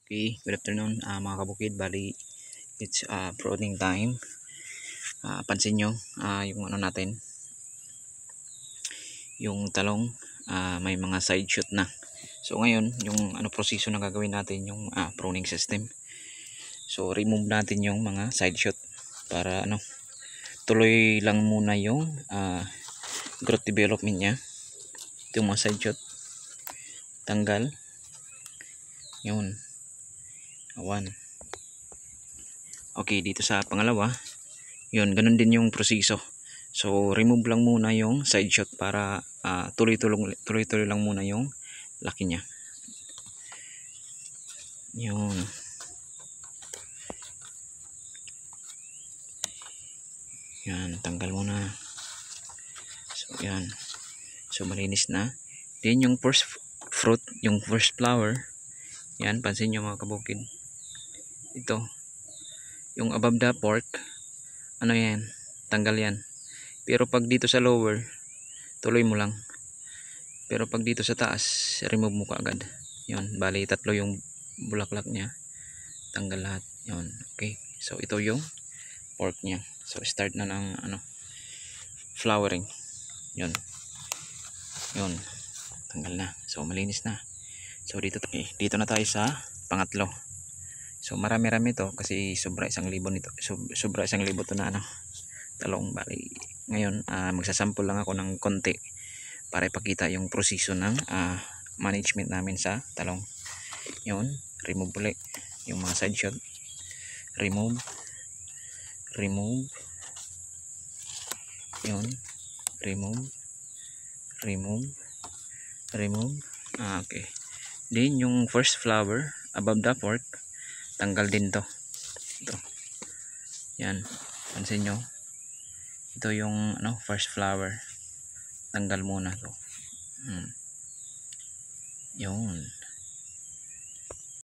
Okay, good afternoon mga kabukid. Bali, it's pruning time. Pansin nyo, yung ano natin, yung talong, may mga side shoot na. So ngayon, yung ano proseso na gagawin natin, yung pruning system. So remove natin yung mga side shoot para ano, tuloy lang muna yung growth development niya. Ito yung mga side shoot. Tanggal. Yun. Awan. Okay, dito sa pangalawa, yun, ganun din yung proseso. So remove lang muna yung side shot para tuloy-tuloy lang muna yung laki niya. Yun. Yan, tanggal muna. So yan. So malinis na. Then yung first fruit, yung first flower, yan, pansin nyo mga kabukid. Ito, yung above the fork, ano yan, tanggal yan. Pero pag dito sa lower, tuloy mo lang. Pero pag dito sa taas, remove mo kaagad. Yun, bali tatlo yung bulaklak niya. Tanggal lahat. Yun, okay. So ito yung fork niya. So start na ng ano, flowering. Yun. Yun. Tanggal na. So malinis na. So dito na tayo sa pangatlo. So marami-rami to kasi sobra 1,000 nito. Sobra 1,000 to na ano, talong. Bali ngayon magsasample lang ako ng konti para ipakita yung proseso ng management namin sa talong. Yun, remove ulit yung mga side shot. Remove. Yun, remove. Okay. Then yung first flower above the fork, tanggal din to. Ito. Yan, pansin nyo. Ito yung ano, first flower. Tanggal muna to. Yun.